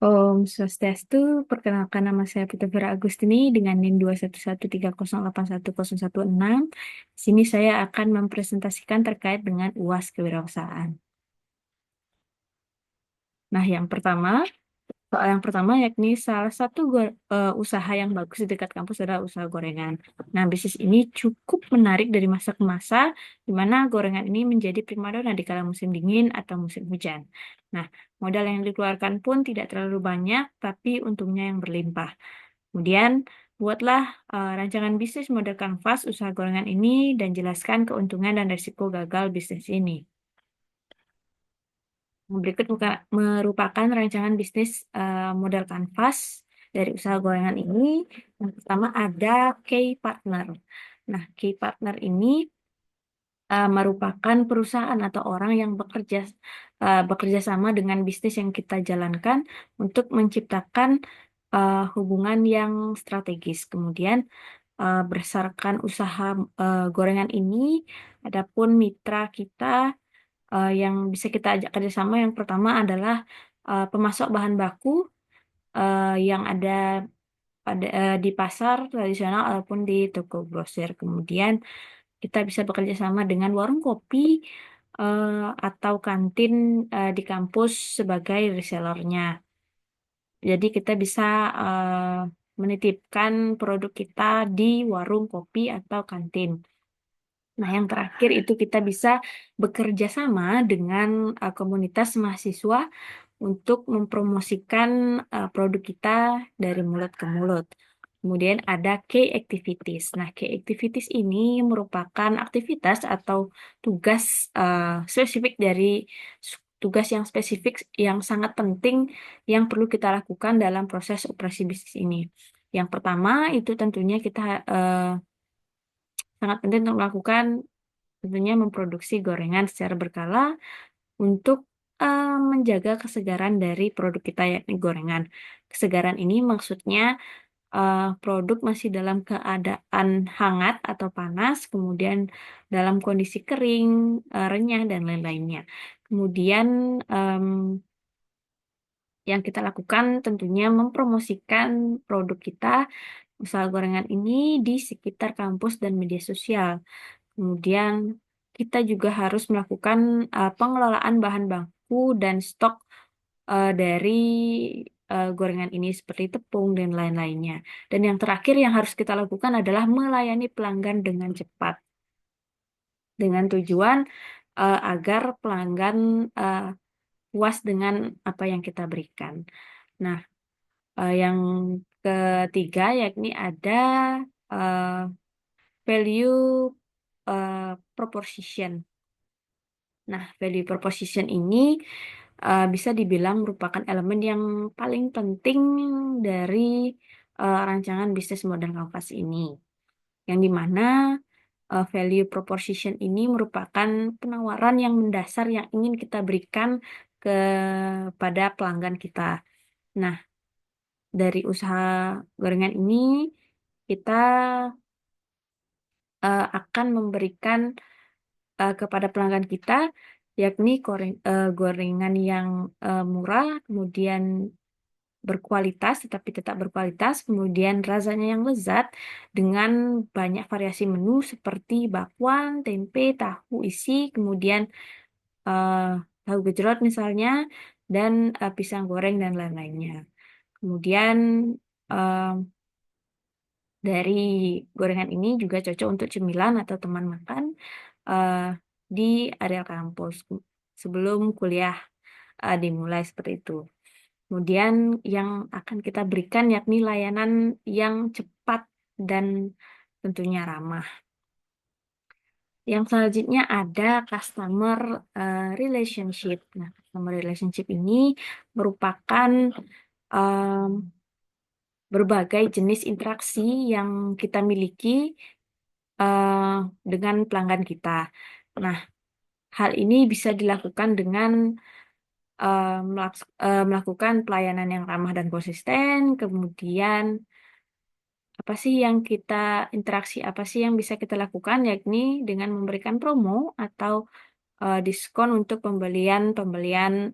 Om Swastiastu, perkenalkan nama saya Putu Vera Agustini dengan NIM 211308116. Di sini saya akan mempresentasikan terkait dengan UAS kewirausahaan. Nah, soal yang pertama yakni salah satu usaha yang bagus di dekat kampus adalah usaha gorengan. Nah, bisnis ini cukup menarik dari masa ke masa, di mana gorengan ini menjadi primadona di kala musim dingin atau musim hujan. Nah, modal yang dikeluarkan pun tidak terlalu banyak, tapi untungnya yang berlimpah. Kemudian, buatlah rancangan bisnis model kanvas usaha gorengan ini dan jelaskan keuntungan dan risiko gagal bisnis ini. Berikut merupakan rancangan bisnis model kanvas dari usaha gorengan ini. Yang pertama ada key partner. Nah, key partner ini merupakan perusahaan atau orang yang bekerja sama dengan bisnis yang kita jalankan untuk menciptakan hubungan yang strategis. Kemudian berdasarkan usaha gorengan ini, adapun mitra kita yang bisa kita ajak kerjasama yang pertama adalah pemasok bahan baku yang ada di pasar tradisional ataupun di toko grosir. Kemudian kita bisa bekerja sama dengan warung kopi atau kantin di kampus sebagai resellernya. Jadi kita bisa menitipkan produk kita di warung kopi atau kantin. Nah, yang terakhir itu kita bisa bekerja sama dengan komunitas mahasiswa untuk mempromosikan produk kita dari mulut ke mulut. Kemudian ada key activities. Nah, key activities ini merupakan aktivitas atau tugas spesifik dari tugas yang spesifik yang sangat penting yang perlu kita lakukan dalam proses operasi bisnis ini. Yang pertama itu tentunya kita sangat penting untuk melakukan tentunya memproduksi gorengan secara berkala untuk menjaga kesegaran dari produk kita yakni gorengan. Kesegaran ini maksudnya produk masih dalam keadaan hangat atau panas, kemudian dalam kondisi kering, renyah dan lain-lainnya. Kemudian em, yang kita lakukan tentunya mempromosikan produk kita usaha gorengan ini di sekitar kampus dan media sosial. Kemudian kita juga harus melakukan pengelolaan bahan baku dan stok dari gorengan ini seperti tepung dan lain-lainnya. Dan yang terakhir yang harus kita lakukan adalah melayani pelanggan dengan cepat dengan tujuan agar pelanggan eh, puas dengan apa yang kita berikan. Nah, yang ketiga yakni ada eh, value proposition. Nah, value proposition ini bisa dibilang merupakan elemen yang paling penting dari rancangan bisnis modern kanvas ini. Yang dimana value proposition ini merupakan penawaran yang mendasar yang ingin kita berikan kepada pelanggan kita. Nah, dari usaha gorengan ini kita akan memberikan kepada pelanggan kita, yakni gorengan yang murah, kemudian berkualitas, tetapi tetap berkualitas, kemudian rasanya yang lezat dengan banyak variasi menu seperti bakwan, tempe, tahu isi, kemudian eh, tahu gejrot misalnya, dan pisang goreng dan lain-lainnya. Kemudian eh, dari gorengan ini juga cocok untuk cemilan atau teman makan eh, di area kampus sebelum kuliah dimulai seperti itu. Kemudian yang akan kita berikan yakni layanan yang cepat dan tentunya ramah. Yang selanjutnya ada customer relationship. Nah, customer relationship ini merupakan em, berbagai jenis interaksi yang kita miliki eh, dengan pelanggan kita. Nah, hal ini bisa dilakukan dengan melakukan pelayanan yang ramah dan konsisten, kemudian apa sih yang kita interaksi apa sih yang bisa kita lakukan yakni dengan memberikan promo atau diskon untuk pembelian-pembelian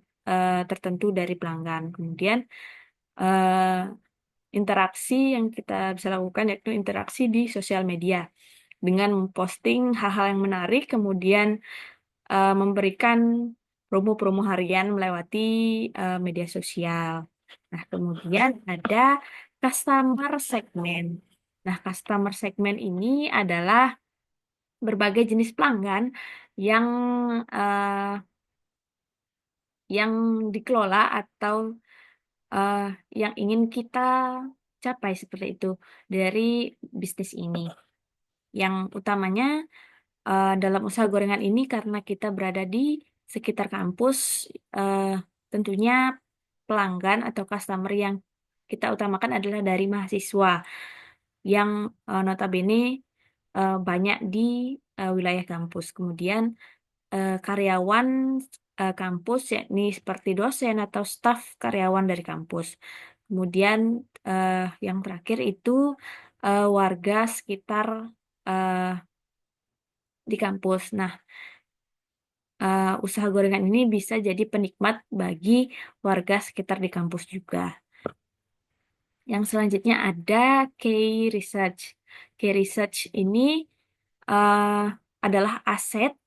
tertentu dari pelanggan. Kemudian eh, interaksi yang kita bisa lakukan yaitu interaksi di sosial media dengan memposting hal-hal yang menarik, kemudian memberikan promo-promo harian melewati media sosial. Nah, kemudian ada customer segment. Nah, customer segment ini adalah berbagai jenis pelanggan yang eh, yang dikelola atau eh, yang ingin kita capai seperti itu dari bisnis ini. Yang utamanya dalam usaha gorengan ini karena kita berada di sekitar kampus, eh, tentunya pelanggan atau customer yang kita utamakan adalah dari mahasiswa yang notabene banyak di wilayah kampus. Kemudian karyawan kampus, yakni seperti dosen atau staf karyawan dari kampus. Kemudian yang terakhir itu warga sekitar eh, di kampus. Nah, usaha gorengan ini bisa jadi penikmat bagi warga sekitar di kampus juga. Yang selanjutnya ada key research. Key research ini eh, adalah aset,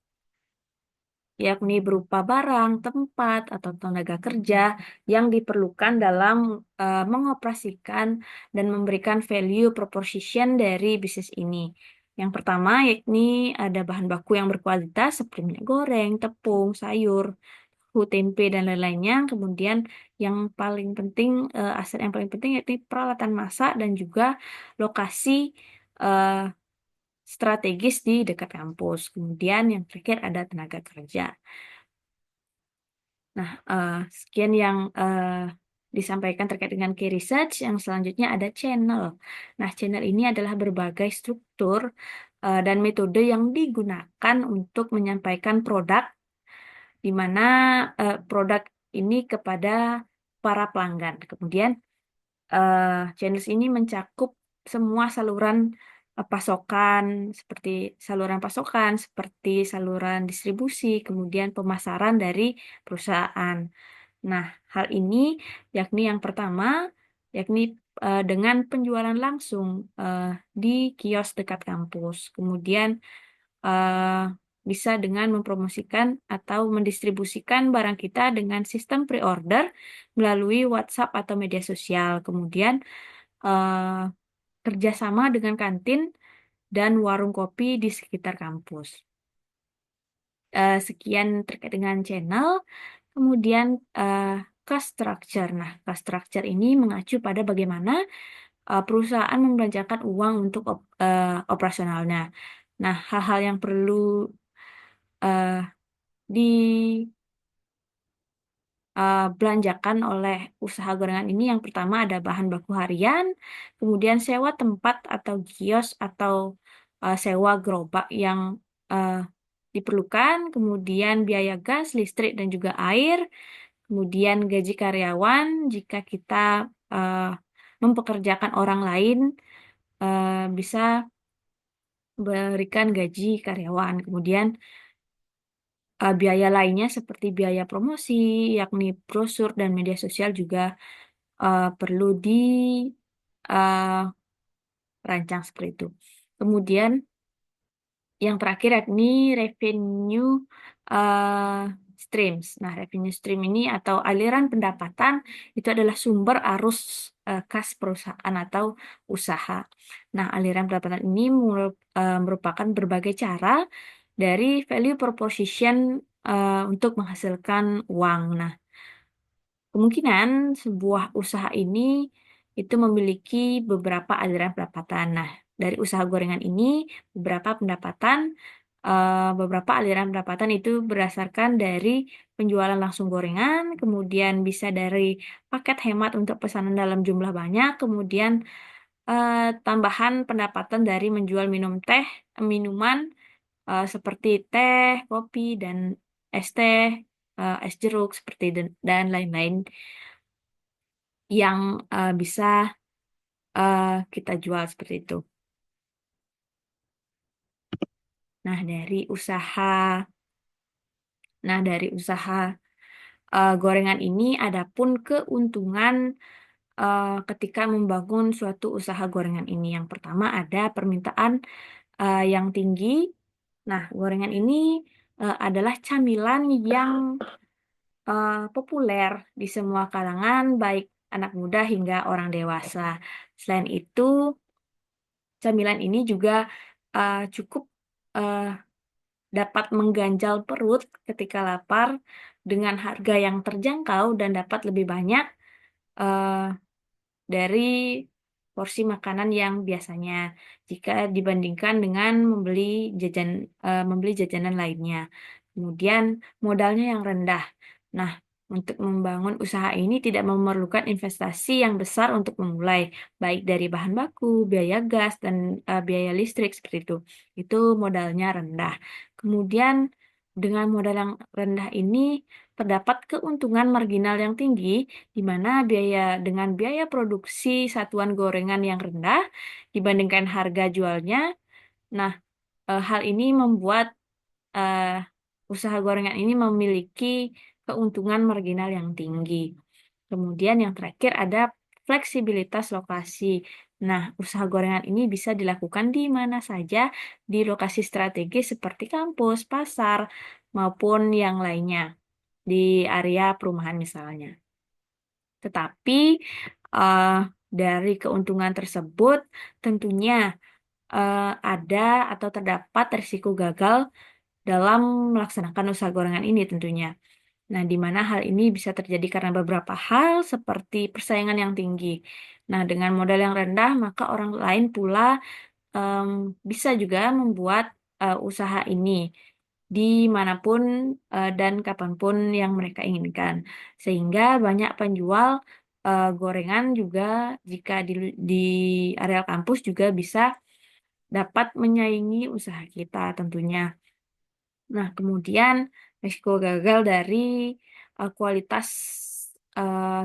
yakni berupa barang, tempat, atau tenaga kerja yang diperlukan dalam mengoperasikan dan memberikan value proposition dari bisnis ini. Yang pertama, yakni ada bahan baku yang berkualitas seperti minyak goreng, tepung, sayur, tahu, tempe, dan lain-lainnya. Kemudian yang paling penting, aset yang paling penting yakni peralatan masak dan juga lokasi eh, strategis di dekat kampus. Kemudian yang terakhir ada tenaga kerja. Nah, sekian yang disampaikan terkait dengan key research. Yang selanjutnya ada channel. Nah, channel ini adalah berbagai struktur dan metode yang digunakan untuk menyampaikan produk, di mana produk ini kepada para pelanggan. Kemudian channels ini mencakup semua saluran pasokan, seperti saluran distribusi, kemudian pemasaran dari perusahaan. Nah, hal ini yakni yang pertama, yakni dengan penjualan langsung eh, di kios dekat kampus. Kemudian eh, bisa dengan mempromosikan atau mendistribusikan barang kita dengan sistem pre-order melalui WhatsApp atau media sosial. Kemudian eh, kerjasama dengan kantin dan warung kopi di sekitar kampus. Sekian terkait dengan channel. Kemudian eh, cost structure. Nah, cost structure ini mengacu pada bagaimana perusahaan membelanjakan uang untuk operasionalnya. Nah, hal-hal yang perlu eh, dibelanjakan oleh usaha gorengan ini yang pertama ada bahan baku harian, kemudian sewa tempat atau kios atau sewa gerobak yang eh, diperlukan, kemudian biaya gas, listrik, dan juga air, kemudian gaji karyawan jika kita eh, mempekerjakan orang lain, bisa berikan gaji karyawan. Kemudian biaya lainnya seperti biaya promosi, yakni brosur dan media sosial juga perlu dirancang seperti itu. Kemudian yang terakhir yakni revenue uh, streams. Nah, revenue stream ini atau aliran pendapatan itu adalah sumber arus kas perusahaan atau usaha. Nah, aliran pendapatan ini merupakan berbagai cara dari value proposition untuk menghasilkan uang. Nah, kemungkinan sebuah usaha ini itu memiliki beberapa aliran pendapatan. Nah, dari usaha gorengan ini, beberapa aliran pendapatan itu berdasarkan dari penjualan langsung gorengan, kemudian bisa dari paket hemat untuk pesanan dalam jumlah banyak, kemudian tambahan pendapatan dari menjual minuman seperti teh, kopi, dan es teh, es jeruk, seperti dan lain-lain yang bisa kita jual seperti itu. Nah, dari usaha gorengan ini adapun keuntungan ketika membangun suatu usaha gorengan ini. Yang pertama ada permintaan yang tinggi. Nah, gorengan ini adalah camilan yang populer di semua kalangan, baik anak muda hingga orang dewasa. Selain itu, camilan ini juga cukup eh, dapat mengganjal perut ketika lapar dengan harga yang terjangkau dan dapat lebih banyak eh, dari porsi makanan yang biasanya jika dibandingkan dengan membeli jajanan lainnya. Kemudian modalnya yang rendah. Nah, untuk membangun usaha ini tidak memerlukan investasi yang besar untuk memulai, baik dari bahan baku, biaya gas, dan biaya listrik seperti itu. Itu modalnya rendah. Kemudian dengan modal yang rendah ini terdapat keuntungan marginal yang tinggi di mana dengan biaya produksi satuan gorengan yang rendah dibandingkan harga jualnya. Nah, hal ini membuat eh, usaha gorengan ini memiliki keuntungan marginal yang tinggi. Kemudian yang terakhir ada fleksibilitas lokasi. Nah, usaha gorengan ini bisa dilakukan di mana saja di lokasi strategis seperti kampus, pasar, maupun yang lainnya di area perumahan misalnya. Tetapi eh, dari keuntungan tersebut tentunya ada atau terdapat risiko gagal dalam melaksanakan usaha gorengan ini tentunya. Nah, di mana hal ini bisa terjadi karena beberapa hal seperti persaingan yang tinggi. Nah, dengan modal yang rendah, maka orang lain pula em, bisa juga membuat usaha ini dimanapun dan kapanpun yang mereka inginkan. Sehingga banyak penjual gorengan juga jika di areal kampus juga bisa dapat menyaingi usaha kita tentunya. Nah, kemudian risiko gagal dari kualitas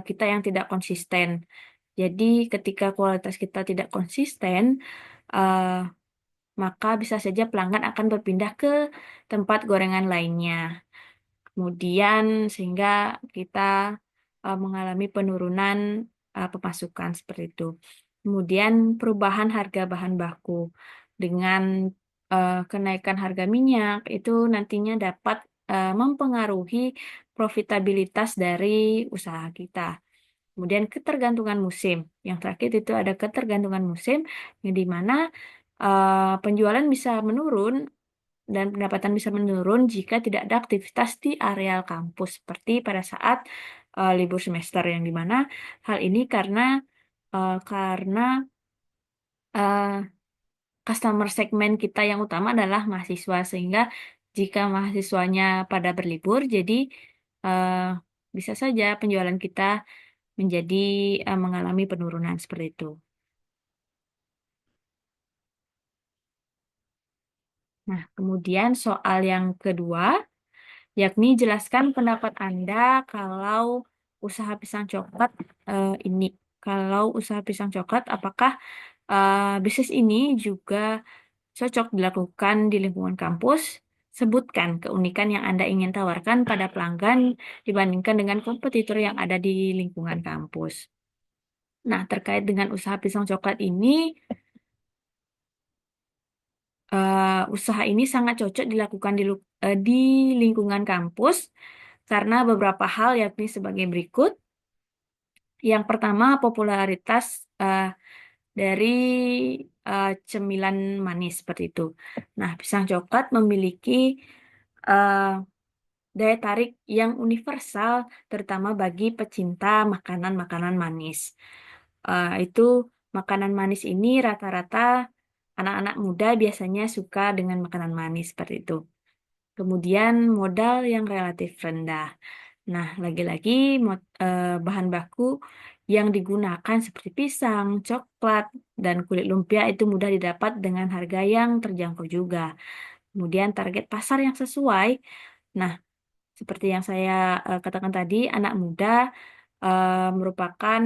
kita yang tidak konsisten. Jadi, ketika kualitas kita tidak konsisten, eh, maka bisa saja pelanggan akan berpindah ke tempat gorengan lainnya. Kemudian sehingga kita mengalami penurunan pemasukan seperti itu. Kemudian perubahan harga bahan baku dengan kenaikan harga minyak itu nantinya dapat mempengaruhi profitabilitas dari usaha kita. Kemudian ketergantungan musim. Yang terakhir itu ada ketergantungan musim yang di mana penjualan bisa menurun dan pendapatan bisa menurun jika tidak ada aktivitas di areal kampus seperti pada saat libur semester yang dimana hal ini karena eh, customer segmen kita yang utama adalah mahasiswa sehingga jika mahasiswanya pada berlibur jadi eh, bisa saja penjualan kita menjadi mengalami penurunan seperti itu. Nah, kemudian soal yang kedua, yakni jelaskan pendapat Anda kalau usaha pisang coklat ini. Kalau usaha pisang coklat, apakah bisnis ini juga cocok dilakukan di lingkungan kampus? Sebutkan keunikan yang Anda ingin tawarkan pada pelanggan dibandingkan dengan kompetitor yang ada di lingkungan kampus. Nah, terkait dengan usaha pisang coklat ini, usaha ini sangat cocok dilakukan di lingkungan kampus karena beberapa hal yakni sebagai berikut. Yang pertama, popularitas eh, dari cemilan manis seperti itu. Nah, pisang coklat memiliki eh, daya tarik yang universal, terutama bagi pecinta makanan-makanan manis. Itu makanan manis ini rata-rata anak-anak muda biasanya suka dengan makanan manis seperti itu. Kemudian modal yang relatif rendah. Nah, lagi-lagi bahan baku yang digunakan seperti pisang, coklat, dan kulit lumpia itu mudah didapat dengan harga yang terjangkau juga. Kemudian target pasar yang sesuai. Nah, seperti yang saya katakan tadi, anak muda merupakan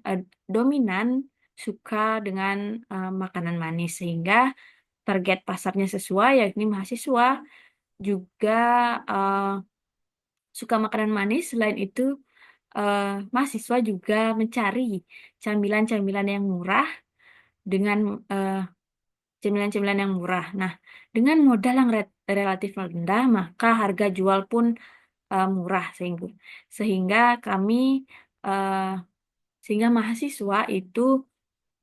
eh, dominan suka dengan makanan manis sehingga target pasarnya sesuai yakni mahasiswa juga eh, suka makanan manis. Selain itu mahasiswa juga mencari camilan-camilan yang murah dengan cemilan-cemilan yang murah. Nah, dengan modal yang relatif rendah, maka harga jual pun murah sehingga kami eh, sehingga mahasiswa itu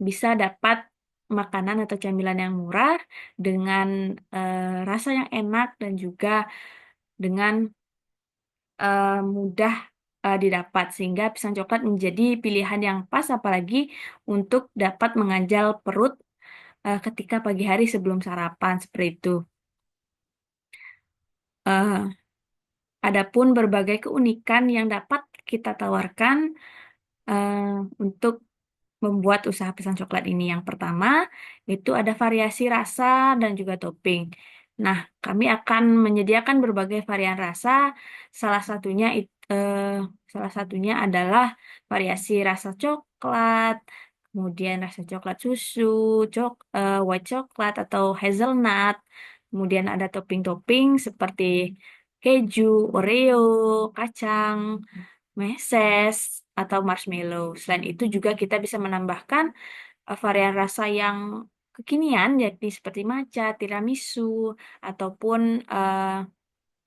bisa dapat makanan atau camilan yang murah dengan rasa yang enak dan juga dengan mudah didapat sehingga pisang coklat menjadi pilihan yang pas apalagi untuk dapat mengganjal perut ketika pagi hari sebelum sarapan seperti itu. Eh, Adapun berbagai keunikan yang dapat kita tawarkan eh, untuk membuat usaha pisang coklat ini. Yang pertama, itu ada variasi rasa dan juga topping. Nah, kami akan menyediakan berbagai varian rasa. Salah satunya salah satunya adalah variasi rasa coklat, kemudian rasa coklat susu, white coklat atau hazelnut. Kemudian ada topping-topping seperti keju, Oreo, kacang, meses, atau marshmallow. Selain itu juga kita bisa menambahkan varian rasa yang kekinian, yakni seperti matcha, tiramisu, ataupun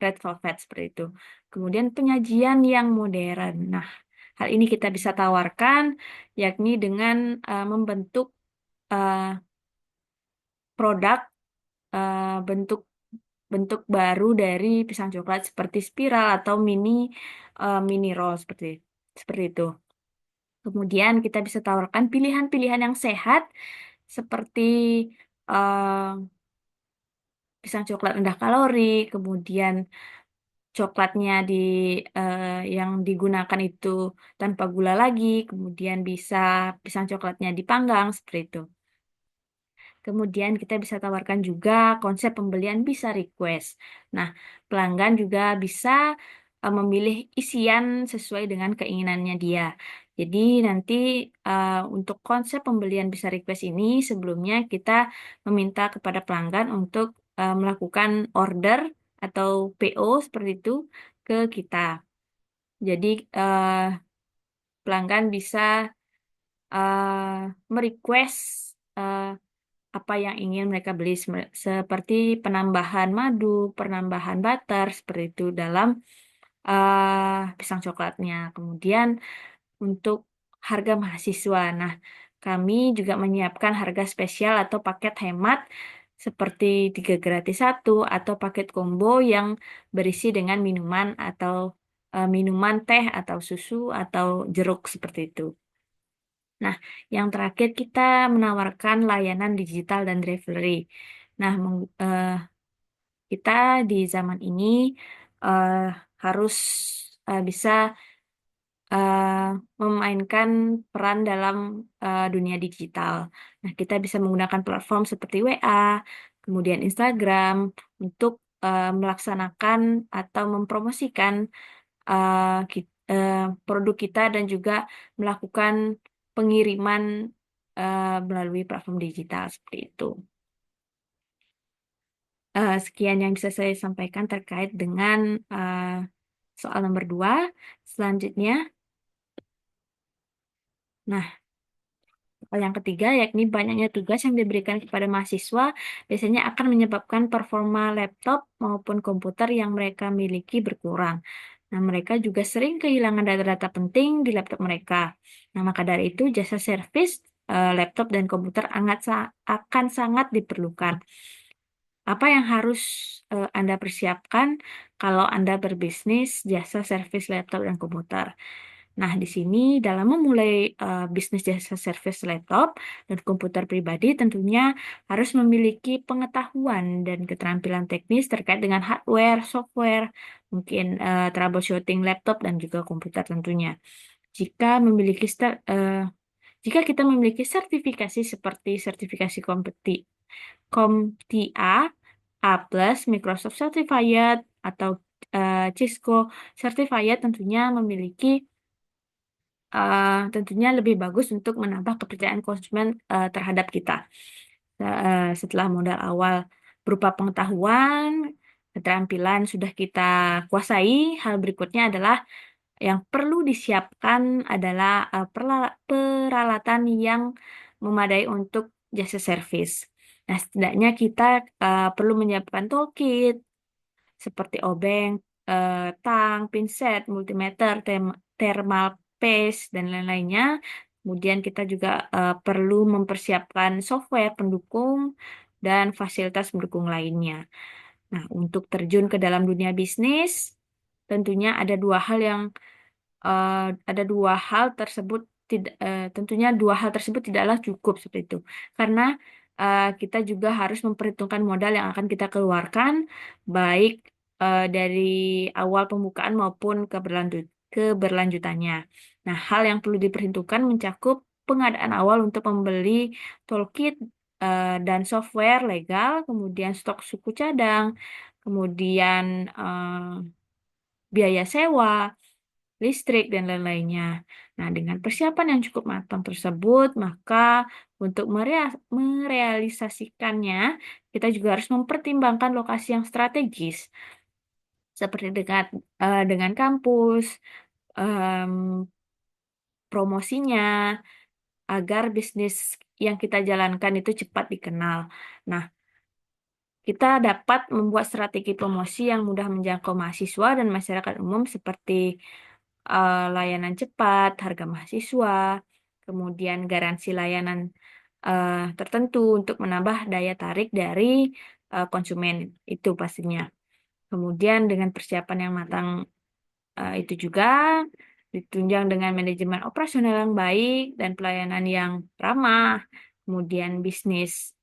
red velvet seperti itu. Kemudian penyajian yang modern. Nah, hal ini kita bisa tawarkan, yakni dengan membentuk eh, produk bentuk bentuk baru dari pisang coklat seperti spiral atau mini roll seperti itu. Kemudian kita bisa tawarkan pilihan-pilihan yang sehat seperti eh, pisang coklat rendah kalori, kemudian coklatnya eh, yang digunakan itu tanpa gula lagi, kemudian bisa pisang coklatnya dipanggang seperti itu. Kemudian kita bisa tawarkan juga konsep pembelian bisa request. Nah, pelanggan juga bisa memilih isian sesuai dengan keinginannya dia. Jadi nanti untuk konsep pembelian bisa request ini sebelumnya kita meminta kepada pelanggan untuk melakukan order atau PO seperti itu ke kita. Jadi pelanggan bisa merequest eh, apa yang ingin mereka beli seperti penambahan madu, penambahan butter seperti itu dalam pisang coklatnya. Kemudian untuk harga mahasiswa. Nah, kami juga menyiapkan harga spesial atau paket hemat seperti 3 gratis 1 atau paket combo yang berisi dengan minuman atau minuman teh atau susu atau jeruk seperti itu. Nah, yang terakhir kita menawarkan layanan digital dan delivery. Nah, kita di zaman ini eh, harus bisa eh, memainkan peran dalam dunia digital. Nah, kita bisa menggunakan platform seperti WA, kemudian Instagram untuk melaksanakan atau mempromosikan produk kita dan juga melakukan pengiriman melalui platform digital seperti itu. Sekian yang bisa saya sampaikan terkait dengan eh, soal nomor 2. Selanjutnya, nah, soal yang ketiga yakni banyaknya tugas yang diberikan kepada mahasiswa biasanya akan menyebabkan performa laptop maupun komputer yang mereka miliki berkurang. Nah, mereka juga sering kehilangan data-data penting di laptop mereka. Nah, maka dari itu jasa servis laptop dan komputer akan sangat diperlukan. Apa yang harus Anda persiapkan kalau Anda berbisnis jasa servis laptop dan komputer? Nah, di sini dalam memulai bisnis jasa servis laptop dan komputer pribadi tentunya harus memiliki pengetahuan dan keterampilan teknis terkait dengan hardware, software, mungkin troubleshooting laptop dan juga komputer tentunya. Jika memiliki jika kita memiliki sertifikasi seperti sertifikasi CompTIA, A+, Microsoft Certified, atau Cisco Certified tentunya lebih bagus untuk menambah kepercayaan konsumen terhadap kita. Setelah modal awal berupa pengetahuan, keterampilan sudah kita kuasai, hal berikutnya adalah Yang perlu disiapkan adalah peralatan yang memadai untuk jasa servis. Nah, setidaknya kita perlu menyiapkan toolkit seperti obeng, tang, pinset, multimeter, thermal paste, dan lain-lainnya. Kemudian kita juga perlu mempersiapkan software pendukung dan fasilitas pendukung lainnya. Nah, untuk terjun ke dalam dunia bisnis, tentunya ada dua hal tersebut tidak tentunya dua hal tersebut tidaklah cukup seperti itu karena kita juga harus memperhitungkan modal yang akan kita keluarkan baik dari awal pembukaan maupun keberlanjutannya. Nah, hal yang perlu diperhitungkan mencakup pengadaan awal untuk membeli toolkit dan software legal, kemudian stok suku cadang, kemudian biaya sewa, listrik, dan lain-lainnya. Nah, dengan persiapan yang cukup matang tersebut, maka untuk merealisasikannya, kita juga harus mempertimbangkan lokasi yang strategis, seperti dengan kampus, em, promosinya, agar bisnis yang kita jalankan itu cepat dikenal. Nah, kita dapat membuat strategi promosi yang mudah menjangkau mahasiswa dan masyarakat umum seperti layanan cepat, harga mahasiswa, kemudian garansi layanan tertentu untuk menambah daya tarik dari konsumen itu pastinya. Kemudian dengan persiapan yang matang itu juga ditunjang dengan manajemen operasional yang baik dan pelayanan yang ramah, kemudian bisnis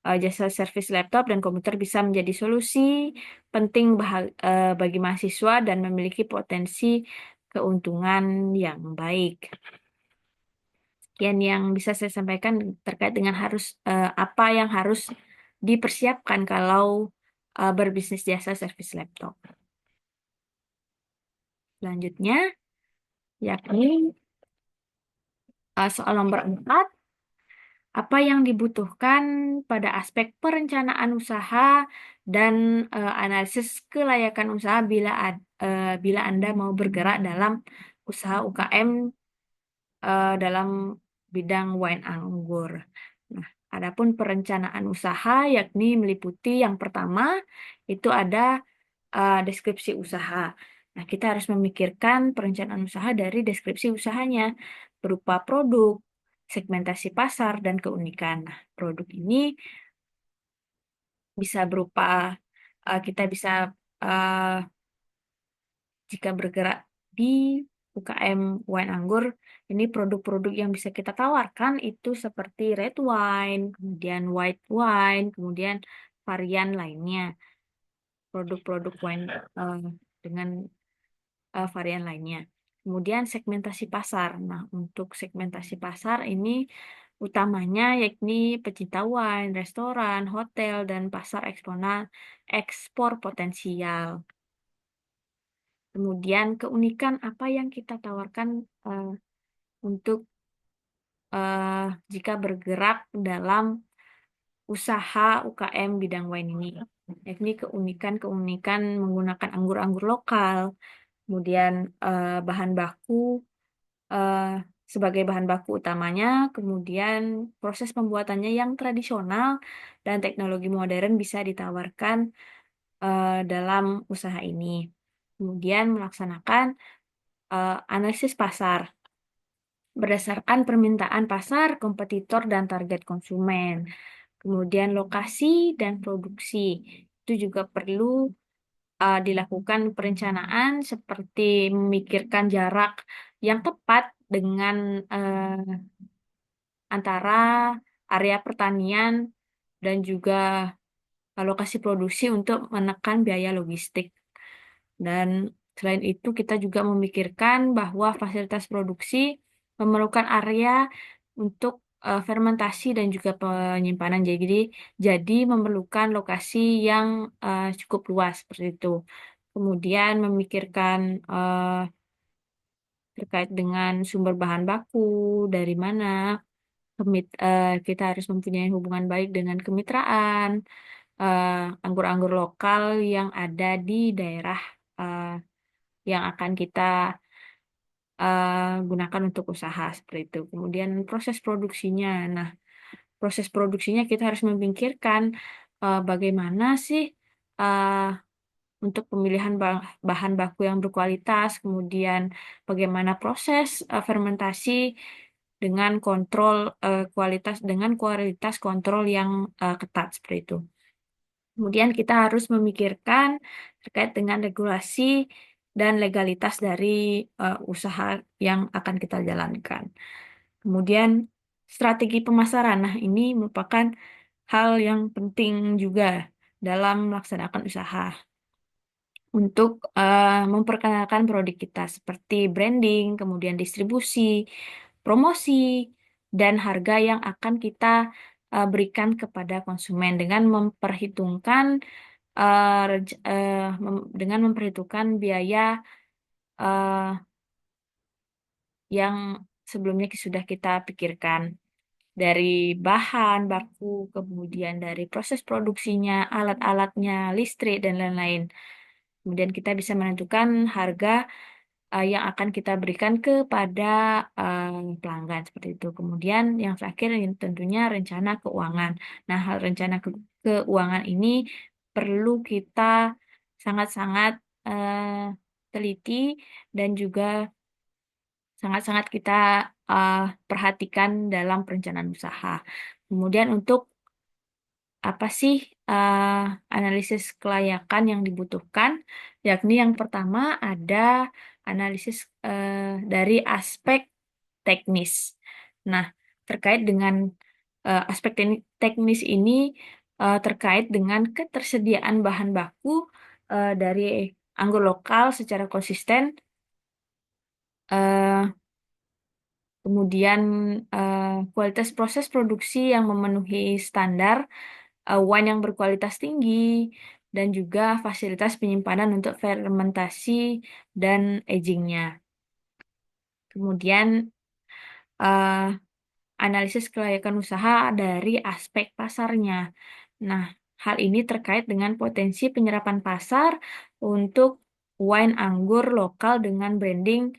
jasa servis laptop dan komputer bisa menjadi solusi penting bagi mahasiswa dan memiliki potensi keuntungan yang baik. Sekian yang bisa saya sampaikan terkait dengan apa yang harus dipersiapkan kalau berbisnis jasa servis laptop. Selanjutnya, yakni soal nomor 4. Apa yang dibutuhkan pada aspek perencanaan usaha dan analisis kelayakan usaha bila Anda mau bergerak dalam usaha UKM dalam bidang wine anggur. Nah, adapun perencanaan usaha yakni meliputi yang pertama itu ada deskripsi usaha. Nah, kita harus memikirkan perencanaan usaha dari deskripsi usahanya berupa produk, segmentasi pasar, dan keunikan. Nah, produk ini bisa berupa kita bisa uh, jika bergerak di UKM wine anggur, ini produk-produk yang bisa kita tawarkan itu seperti red wine, kemudian white wine, kemudian varian lainnya, produk-produk wine dengan varian lainnya. Kemudian segmentasi pasar. Nah, untuk segmentasi pasar ini utamanya yakni pecinta wine, restoran, hotel, dan pasar ekspor potensial. Kemudian keunikan apa yang kita tawarkan untuk jika bergerak dalam usaha UKM bidang wine ini, yakni keunikan-keunikan menggunakan anggur-anggur lokal, kemudian bahan baku eh, sebagai bahan baku utamanya, kemudian proses pembuatannya yang tradisional dan teknologi modern bisa ditawarkan dalam usaha ini. Kemudian melaksanakan analisis pasar berdasarkan permintaan pasar, kompetitor, dan target konsumen. Kemudian lokasi dan produksi itu juga perlu dilakukan perencanaan seperti memikirkan jarak yang tepat dengan antara area pertanian dan juga lokasi produksi untuk menekan biaya logistik. Dan selain itu kita juga memikirkan bahwa fasilitas produksi memerlukan area untuk fermentasi dan juga penyimpanan. Jadi memerlukan lokasi yang cukup luas seperti itu. Kemudian memikirkan terkait dengan sumber bahan baku, dari mana kita harus mempunyai hubungan baik dengan kemitraan, anggur-anggur lokal yang ada di daerah eh, yang akan kita gunakan untuk usaha seperti itu. Kemudian proses produksinya. Nah, proses produksinya kita harus memikirkan bagaimana sih uh, untuk pemilihan bahan baku yang berkualitas, kemudian bagaimana proses fermentasi dengan kontrol kualitas kontrol yang ketat seperti itu. Kemudian kita harus memikirkan terkait dengan regulasi dan legalitas dari usaha yang akan kita jalankan. Kemudian strategi pemasaran. Nah, ini merupakan hal yang penting juga dalam melaksanakan usaha untuk memperkenalkan produk kita seperti branding, kemudian distribusi, promosi, dan harga yang akan kita berikan kepada konsumen dengan memperhitungkan dengan memperhitungkan biaya eh, yang sebelumnya sudah kita pikirkan dari bahan baku, kemudian dari proses produksinya, alat-alatnya, listrik, dan lain-lain. Kemudian kita bisa menentukan harga yang akan kita berikan kepada pelanggan seperti itu. Kemudian yang terakhir yang tentunya rencana keuangan. Nah, hal rencana keuangan ini perlu kita sangat-sangat teliti dan juga sangat-sangat kita uh, perhatikan dalam perencanaan usaha. Kemudian untuk apa sih uh, analisis kelayakan yang dibutuhkan? Yakni yang pertama ada analisis dari aspek teknis. Nah, terkait dengan aspek teknis ini terkait dengan ketersediaan bahan baku dari anggur lokal secara konsisten, eh, kemudian eh, kualitas proses produksi yang memenuhi standar, wine yang berkualitas tinggi, dan juga fasilitas penyimpanan untuk fermentasi dan agingnya. Kemudian eh, analisis kelayakan usaha dari aspek pasarnya. Nah, hal ini terkait dengan potensi penyerapan pasar untuk wine anggur lokal dengan branding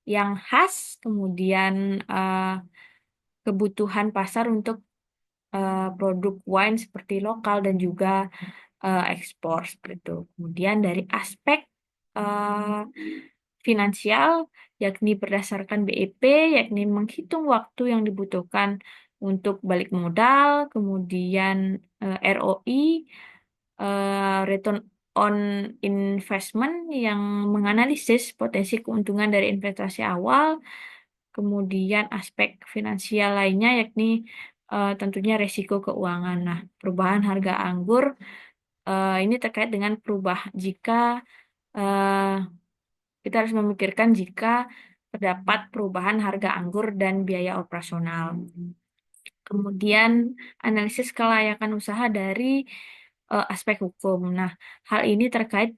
yang khas, kemudian kebutuhan pasar untuk produk wine seperti lokal dan juga ekspor seperti itu. Kemudian dari aspek eh, finansial, yakni berdasarkan BEP, yakni menghitung waktu yang dibutuhkan untuk balik modal, kemudian ROI, Return on Investment yang menganalisis potensi keuntungan dari investasi awal, kemudian aspek finansial lainnya yakni tentunya resiko keuangan. Nah, perubahan harga anggur ini terkait dengan jika eh, kita harus memikirkan jika terdapat perubahan harga anggur dan biaya operasional. Kemudian analisis kelayakan usaha dari aspek hukum. Nah, hal ini terkait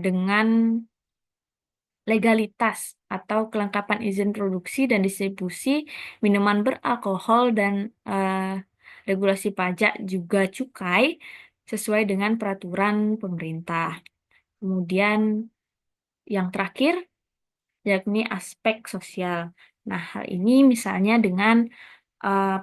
dengan legalitas atau kelengkapan izin produksi dan distribusi minuman beralkohol dan regulasi pajak juga cukai sesuai dengan peraturan pemerintah. Kemudian yang terakhir yakni aspek sosial. Nah, hal ini misalnya dengan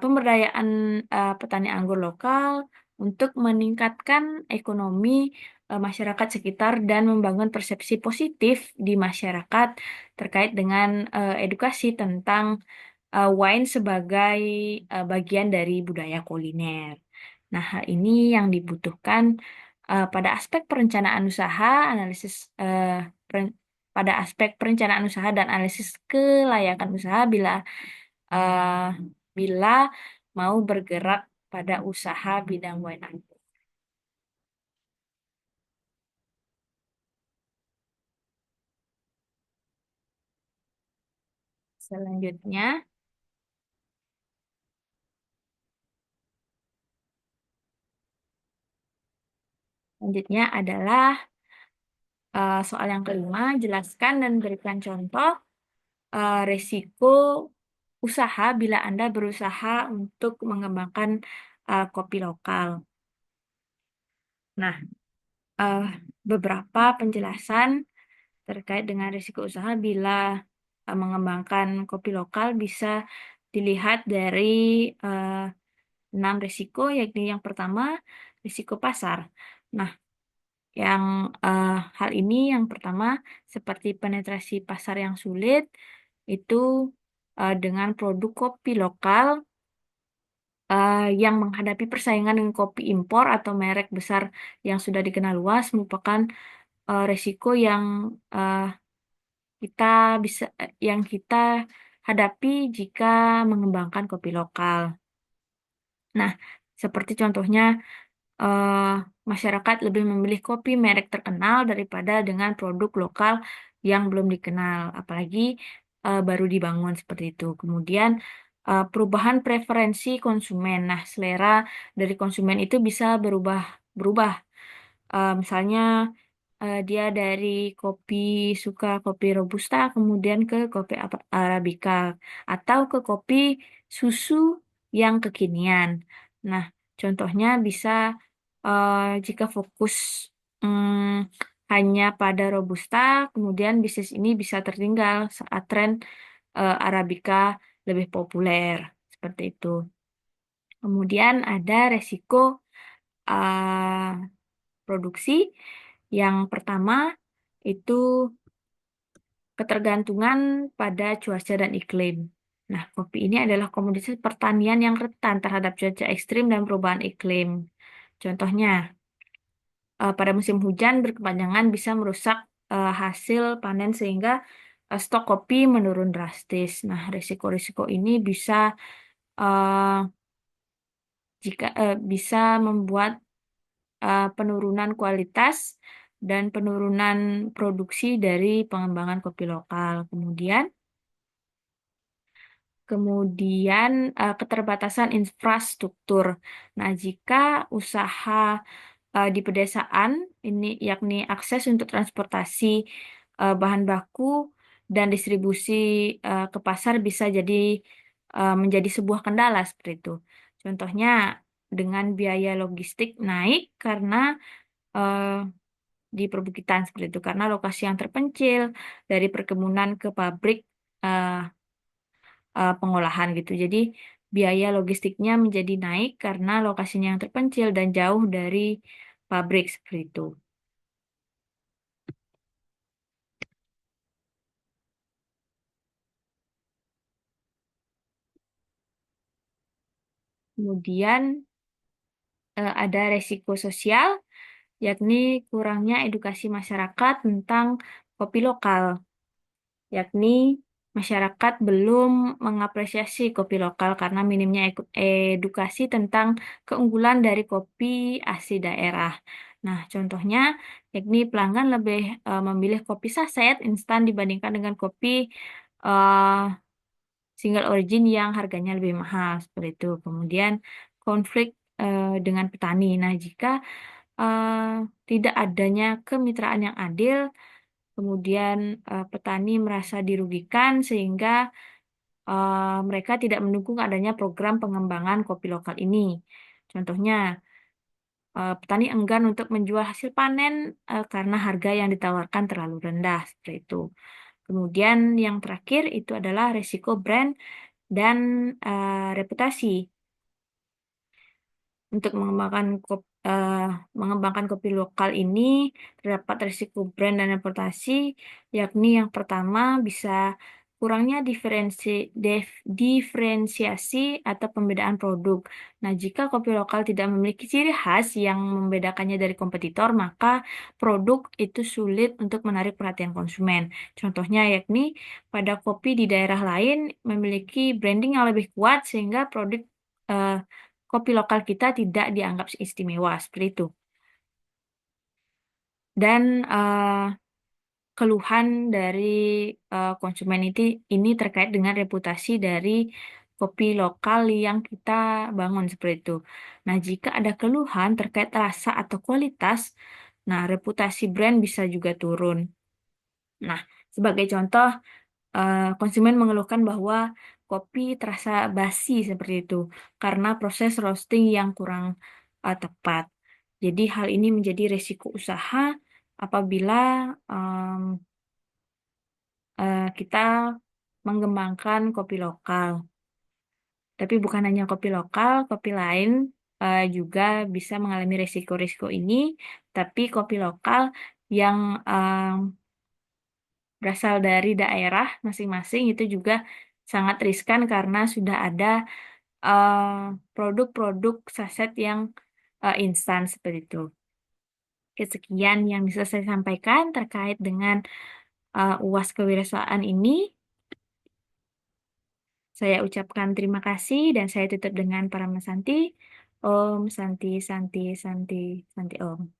pemberdayaan petani anggur lokal untuk meningkatkan ekonomi masyarakat sekitar dan membangun persepsi positif di masyarakat terkait dengan edukasi tentang wine sebagai bagian dari budaya kuliner. Nah, hal ini yang dibutuhkan pada aspek perencanaan usaha, analisis peren- pada aspek perencanaan usaha dan analisis kelayakan usaha eh, bila mau bergerak pada usaha bidang wine anggur. Selanjutnya, selanjutnya adalah soal yang kelima, jelaskan dan berikan contoh resiko usaha bila Anda berusaha untuk mengembangkan kopi lokal. Nah, eh, beberapa penjelasan terkait dengan risiko usaha bila mengembangkan kopi lokal bisa dilihat dari eh, 6 risiko, yakni yang pertama, risiko pasar. Nah, hal ini yang pertama seperti penetrasi pasar yang sulit itu dengan produk kopi lokal yang menghadapi persaingan dengan kopi impor atau merek besar yang sudah dikenal luas merupakan resiko eh, kita yang kita hadapi jika mengembangkan kopi lokal. Nah, seperti contohnya eh, masyarakat lebih memilih kopi merek terkenal daripada dengan produk lokal yang belum dikenal, apalagi baru dibangun seperti itu. Kemudian perubahan preferensi konsumen. Nah, selera dari konsumen itu bisa berubah. Misalnya dia dari kopi suka kopi robusta, kemudian ke kopi arabica, atau ke kopi susu yang kekinian. Nah, contohnya bisa jika fokus mm, hanya pada robusta, kemudian bisnis ini bisa tertinggal saat tren arabica lebih populer seperti itu. Kemudian ada resiko uh, produksi. Yang pertama itu ketergantungan pada cuaca dan iklim. Nah, kopi ini adalah komoditas pertanian yang rentan terhadap cuaca ekstrim dan perubahan iklim. Contohnya, pada musim hujan berkepanjangan bisa merusak hasil panen sehingga stok kopi menurun drastis. Nah, risiko-risiko ini uh, bisa membuat penurunan kualitas dan penurunan produksi dari pengembangan kopi lokal. Kemudian keterbatasan infrastruktur. Nah, jika usaha di pedesaan ini yakni akses untuk transportasi bahan baku dan distribusi ke pasar bisa menjadi sebuah kendala seperti itu. Contohnya dengan biaya logistik naik karena eh, di perbukitan seperti itu karena lokasi yang terpencil dari perkebunan ke pabrik eh, pengolahan gitu. Jadi biaya logistiknya menjadi naik karena lokasinya yang terpencil dan jauh dari pabrik seperti itu. Kemudian ada resiko sosial, yakni kurangnya edukasi masyarakat tentang kopi lokal, yakni masyarakat belum mengapresiasi kopi lokal karena minimnya edukasi tentang keunggulan dari kopi asli daerah. Nah, contohnya yakni pelanggan lebih memilih kopi saset instan dibandingkan dengan kopi eh, single origin yang harganya lebih mahal seperti itu. Kemudian konflik dengan petani. Nah, jika eh, tidak adanya kemitraan yang adil, kemudian petani merasa dirugikan sehingga mereka tidak mendukung adanya program pengembangan kopi lokal ini. Contohnya, petani enggan untuk menjual hasil panen karena harga yang ditawarkan terlalu rendah seperti itu. Kemudian yang terakhir itu adalah resiko brand dan reputasi. Untuk mengembangkan kopi lokal ini terdapat risiko brand dan reputasi, yakni yang pertama bisa kurangnya diferensiasi atau pembedaan produk. Nah, jika kopi lokal tidak memiliki ciri khas yang membedakannya dari kompetitor, maka produk itu sulit untuk menarik perhatian konsumen. Contohnya yakni pada kopi di daerah lain memiliki branding yang lebih kuat sehingga produk eh, kopi lokal kita tidak dianggap istimewa seperti itu. Dan keluhan dari konsumen ini terkait dengan reputasi dari kopi lokal yang kita bangun seperti itu. Nah, jika ada keluhan terkait rasa atau kualitas, nah reputasi brand bisa juga turun. Nah, sebagai contoh, konsumen mengeluhkan bahwa kopi terasa basi seperti itu karena proses roasting yang kurang tepat. Jadi hal ini menjadi risiko usaha apabila kita mengembangkan kopi lokal. Tapi bukan hanya kopi lokal, kopi lain juga bisa mengalami risiko-risiko ini, tapi kopi lokal yang berasal dari daerah masing-masing itu juga sangat riskan karena sudah ada produk-produk saset yang instan seperti itu. Oke, sekian yang bisa saya sampaikan terkait dengan UAS kewirausahaan ini. Saya ucapkan terima kasih dan saya tutup dengan Paramasanti. Om Santi Santi Santi Santi Om.